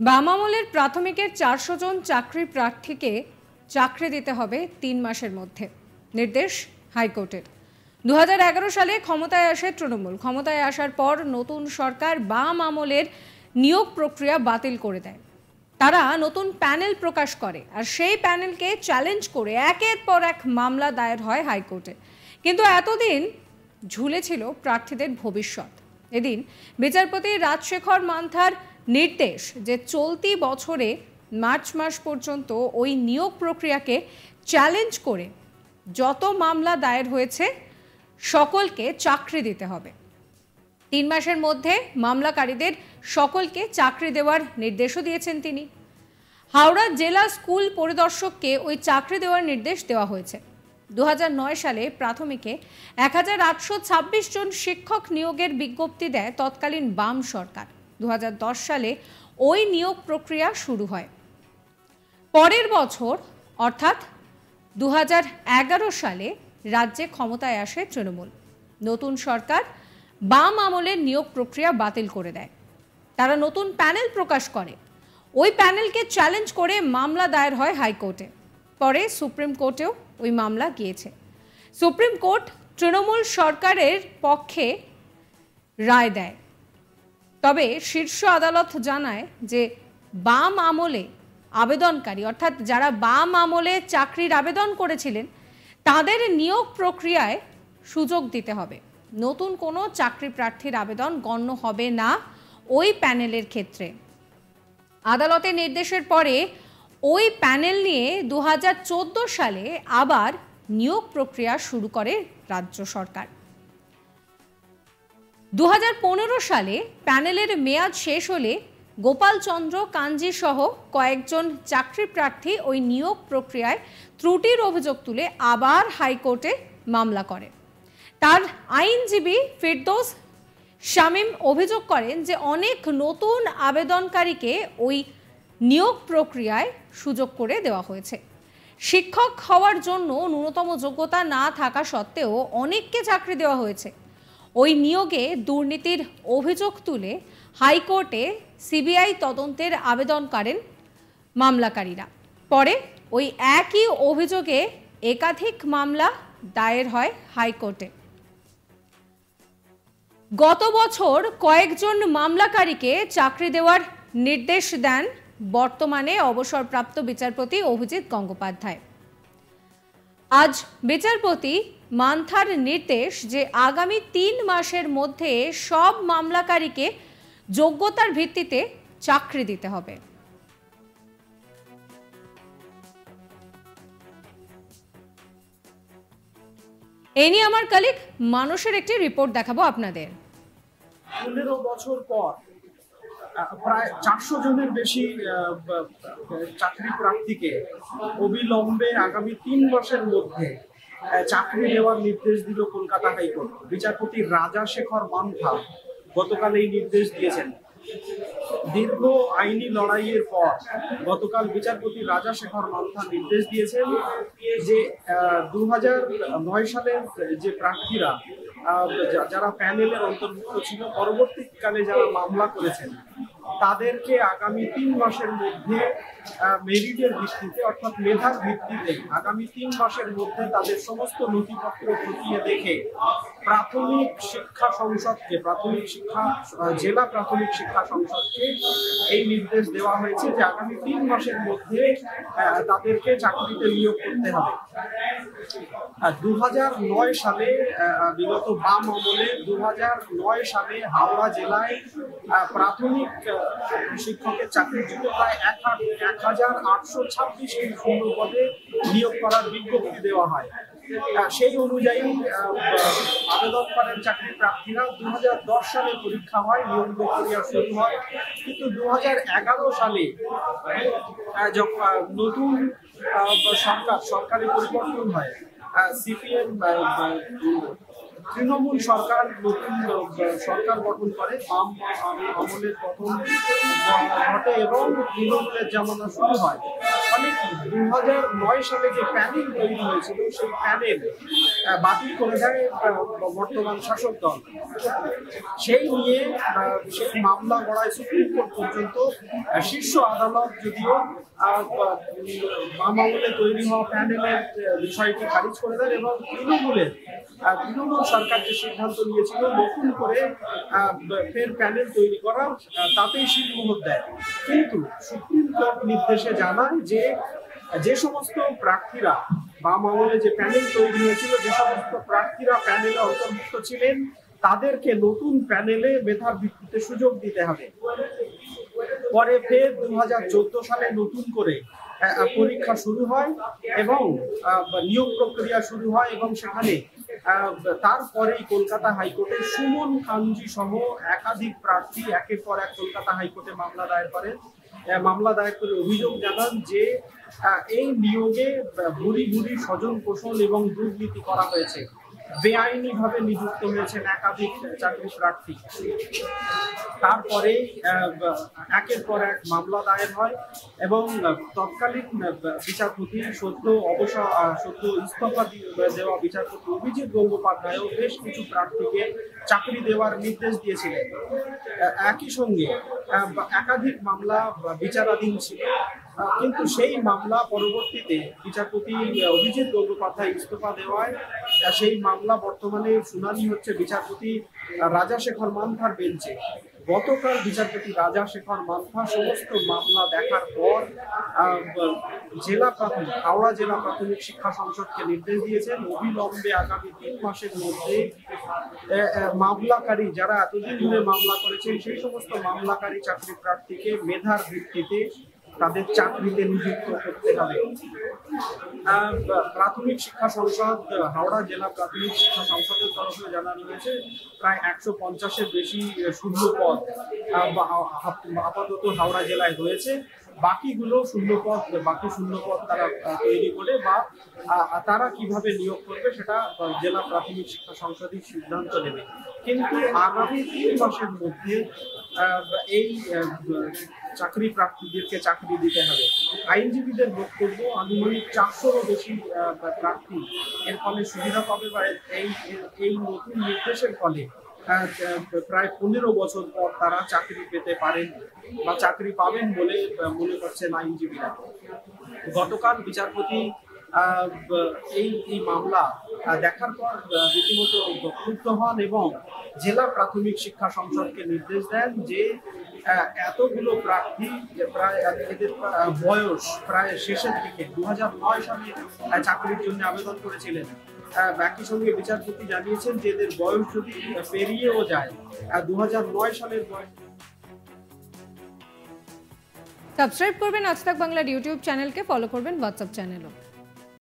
বাম আমলের প্রাথমিকের 400 জন চাকরি প্রার্থীকে চাকরি দিতে হবে 3 মাসের মধ্যে, নির্দেশ হাইকোর্টের। 2011 সালে ক্ষমতায় আসে তৃণমূল। ক্ষমতায় আসার পর নতুন সরকার বাম আমলের নিয়োগ প্রক্রিয়া বাতিল করে দেয়। তারা নতুন প্যানেল প্রকাশ করে, আর সেই প্যানেলকে চ্যালেঞ্জ করে একের পর এক মামলা দায়ের হয় হাইকোর্টে। কিন্তু এতদিন ঝুলেছিল প্রার্থীদের ভবিষ্যৎ। এদিন বিচারপতি রাজশেখর মান্থার নির্দেশ যে চলতি বছরে মার্চ মাস পর্যন্ত ওই নিয়োগ প্রক্রিয়াকে চ্যালেঞ্জ করে যত মামলা দায়ের হয়েছে সকলকে চাকরি দিতে হবে। 3 মাসের মধ্যে মামলাকারীদের সকলকে চাকরি দেওয়ার নির্দেশও দিয়েছেন তিনি। হাওড়া জেলা স্কুল পরিদর্শককে ওই চাকরি দেওয়ার নির্দেশ দেওয়া হয়েছে। 2009 সালে প্রাথমিকে 1826 জন শিক্ষক নিয়োগের বিজ্ঞপ্তি দেয় তৎকালীন বাম সরকার। 2010 সালে ওই নিয়োগ প্রক্রিয়া শুরু হয়। পরের বছর অর্থাৎ 2011 সালে রাজ্যে ক্ষমতায় আসে তৃণমূল। নতুন সরকার বাম আমলের নিয়োগ প্রক্রিয়া বাতিল করে দেয়। তারা নতুন প্যানেল প্রকাশ করে। ওই প্যানেলকে চ্যালেঞ্জ করে মামলা দায়ের হয় হাইকোর্টে। পরে সুপ্রিম কোর্টেও ওই মামলা গিয়েছে। সুপ্রিম কোর্ট তৃণমূল সরকারের পক্ষে রায় দেয়। তবে শীর্ষ আদালত জানায় যে বাম আমলে আবেদনকারী অর্থাৎ যারা বাম আমলে চাকরির আবেদন করেছিলেন তাদের নিয়োগ প্রক্রিয়ায় সুযোগ দিতে হবে। নতুন কোনো চাকরি প্রার্থীর আবেদন গণ্য হবে না ওই প্যানেলের ক্ষেত্রে। আদালতের নির্দেশের পরে ওই প্যানেল নিয়ে 2014 সালে আবার নিয়োগ প্রক্রিয়া শুরু করে রাজ্য সরকার। 2015 সালে প্যানেলের মেয়াদ শেষ হলে গোপাল চন্দ্র কাঞ্জি সহ কয়েকজন চাকরি প্রার্থী ওই নিয়োগ প্রক্রিয়ায় ত্রুটির অভিযোগ তুলে আবার হাইকোর্টে মামলা করে। তার আইনজীবী ফিরদৌস শামীম অভিযোগ করেন যে অনেক নতুন আবেদনকারীকে ওই নিয়োগ প্রক্রিয়ায় সুযোগ করে দেওয়া হয়েছে। শিক্ষক হওয়ার জন্য ন্যূনতম যোগ্যতা না থাকা সত্ত্বেও অনেককে চাকরি দেওয়া হয়েছে। ওই নিয়োগে দুর্নীতির অভিযোগ তুলে হাইকোর্টে সিবিআই তদন্তের আবেদন করেন মামলাকারীরা। পরে ওই একই অভিযোগে একাধিক মামলা দায়ের হয় হাইকোর্টে। গত বছর কয়েকজন মামলাকারীকে চাকরি দেওয়ার নির্দেশ দেন বর্তমানে অবসরপ্রাপ্ত বিচারপতি অভিজিৎ গঙ্গোপাধ্যায়। আজ বিচারপতি মান্থার নির্দেশ যে আগামী 3 মাসের মধ্যে সব মামলাকারীকে যোগ্যতার ভিত্তিতে চাকরি দিতে হবে। এই নিয়ে আমার কলিগ মানুষের একটি রিপোর্ট দেখাবো আপনাদের। 15 বছর পর প্রায় 400 জনের বেশি চাকরি প্রার্থীকে অবিলম্বে আগামী 3 মাসের মধ্যে চাকরি দেওয়ার নির্দেশ দিল কলকাতা হাইকোর্ট। বিচারপতি রাজাশেখর মান্থা গতকাল এই নির্দেশ দিয়েছেন। দীর্ঘ আইনি লড়াইয়ের পর গতকাল বিচারপতি রাজাশেখর মান্থা নির্দেশ দিয়েছেন যে 2009 সালের যে প্রার্থীরা যারা প্যানেলের অন্তর্ভুক্ত ছিল, পরবর্তীকালে যারা মামলা করেছেন তাদেরকে আগামী 3 মাসের মধ্যে মেরিটের ভিত্তিতে অর্থাৎ মেধার ভিত্তিতে আগামী 3 মাসের মধ্যে তাদের সমস্ত নথিপত্র খতিয়ে দেখে প্রাথমিক শিক্ষা সংসদকে জেলা প্রাথমিক শিক্ষা সংসদকে এই নির্দেশ দেওয়া হয়েছে যে আগামী 3 মাসের মধ্যে তাদেরকে চাকরিতে নিয়োগ করতে হবে। 2009 সালে বিগত বাম আমলে 2009 সালে হাওড়া জেলায় প্রাথমিক শিক্ষকের চাকরির জন্য প্রায় 1826টি শূন্য পদে নিয়োগ করার বিজ্ঞপ্তি দেওয়া হয়। সেই অনুযায়ী আবেদন করেন চাকরি প্রার্থীরা। 2010 সালে পরীক্ষা হয়, নিয়োগ প্রক্রিয়া শুরু হয়। কিন্তু 2011 সালে নতুন সরকারি পরিবর্তন হয়, সিপিএম তৃণমূল সরকার নতুন সরকার গঠন করে, বাম আমলের পতন ঘটে এবং তৃণমূলের জামানা শুরু হয়। ফলে কি 2009 সালে যে প্যানেল তৈরি হয়েছিল সেই প্যানেল বাতিল করে দেয় বর্তমান শাসক দল। সেই নিয়ে সেই মামলা গড়ায় সুপ্রিম কোর্ট পর্যন্ত। শীর্ষ আদালত যদিও বাম আমলে তৈরি হওয়া প্যানেলের বিষয়টি খারিজ করে দেন এবং তৃণমূল সরকার যে সিদ্ধান্ত নিয়েছিল নতুন করে ফের প্যানেল তৈরি করা, তাতেই শিলমোহর দেয়। কিন্তু সুপ্রিম কোর্ট নির্দেশে জানায় যে সমস্ত প্রার্থীরা বাম আমলে যে প্যানেল তৈরি হয়েছিল, যে সমস্ত প্রার্থীরা প্যানেলে অন্তর্ভুক্ত ছিলেন তাদেরকে নতুন প্যানেলে মেধার ভিত্তিতে সুযোগ দিতে হবে। পরে ফের 2014 সালে নতুন করে পরীক্ষা শুরু হয় এবং নিয়োগ প্রক্রিয়া শুরু হয় এবং সেখানে তারপরেই কলকাতা হাইকোর্টে সুমন কাঞ্জি সহ একাধিক প্রার্থী একের পর এক কলকাতা হাইকোর্টে মামলা দায়ের করে অভিযোগ জানান যে এই নিয়োগে ভুরি স্বজন পোষণ এবং দুর্নীতি করা হয়েছে, বেআইনিভাবে নিযুক্ত হয়েছেন একাধিক চাকরি প্রার্থী। তারপরে একের পর এক মামলা দায়ের হয় এবং তৎকালীন বিচারপতি সদ্য ইস্তফা দেওয়া বিচারপতি অভিজিৎ গঙ্গোপাধ্যায়ও বেশ কিছু প্রার্থীকে চাকরি দেওয়ার নির্দেশ দিয়েছিলেন। একই সঙ্গে একাধিক মামলা বিচারাধীন ছিল, কিন্তু সেই মামলা পরবর্তীতে বিচারপতি অভিজিৎ গঙ্গোপাধ্যায় ইস্তফা দেওয়ায় সেই মামলা বর্তমানে শুনানি হচ্ছে বিচারপতি রাজাশেখর মান্থার বেঞ্চে। গতকাল বিচারপতি রাজাশেখর মান্থা সমস্ত মামলা দেখার পর হাওড়া জেলা প্রাথমিক শিক্ষা সংসদকে নির্দেশ দিয়েছেন অবিলম্বে আগামী 3 মাসের মধ্যে মামলাকারী যারা এতদিন ধরে মামলা করেছেন সেই সমস্ত মামলাকারী চাকরি প্রার্থীকে মেধার ভিত্তিতে তাদের চাকরিতে নিযুক্ত করতে হবে। প্রাথমিক শিক্ষা সংসদ, হাওড়া জেলা প্রাথমিক শিক্ষা সংসদের তরফে জানানো হয়েছে প্রায় 150-এর বেশি শূন্য পদ আপাতত হাওড়া জেলায় রয়েছে। বাকি শূন্য পদ তারা তৈরি করে বা তারা কিভাবে নিয়োগ করবে সেটা জেলা প্রাথমিক শিক্ষা সংসদই সিদ্ধান্ত নেবে। কিন্তু আগামী 3 মাসের মধ্যে এই চাকরি প্রার্থীদেরকে চাকরি দিতে হবে। আইনজীবীদের বক্তব্য আনুমানিক 400-রও বেশি প্রার্থী এর ফলে সুবিধা পাবে বা এই নতুন নির্দেশের ফলে প্রায় 15 বছর পর তারা চাকরি পেতে পারেন বা চাকরি পাবেন বলে মনে করছেন আইনজীবীরা। গতকাল বিচারপতি এই মামলা দেখার পর রীতিমতো ক্ষুব্ধ হন এবং জেলা প্রাথমিক শিক্ষা সংসদকে নির্দেশ দেন যে এতগুলো প্রার্থী প্রায় এদের বয়স প্রায় শেষের দিকে 2009 সালে চাকরির জন্য আবেদন করেছিলেন। একই সঙ্গে বিচারপতি জানিয়েছেন যে এদের বয়স যদি পেরিয়েও যায় 2009 সালের বয়স। সাবস্ক্রাইব করবেন আজ তাক বাংলার ইউটিউব চ্যানেলকে, ফলো করবেন হোয়াটসঅ্যাপ চ্যানেলও।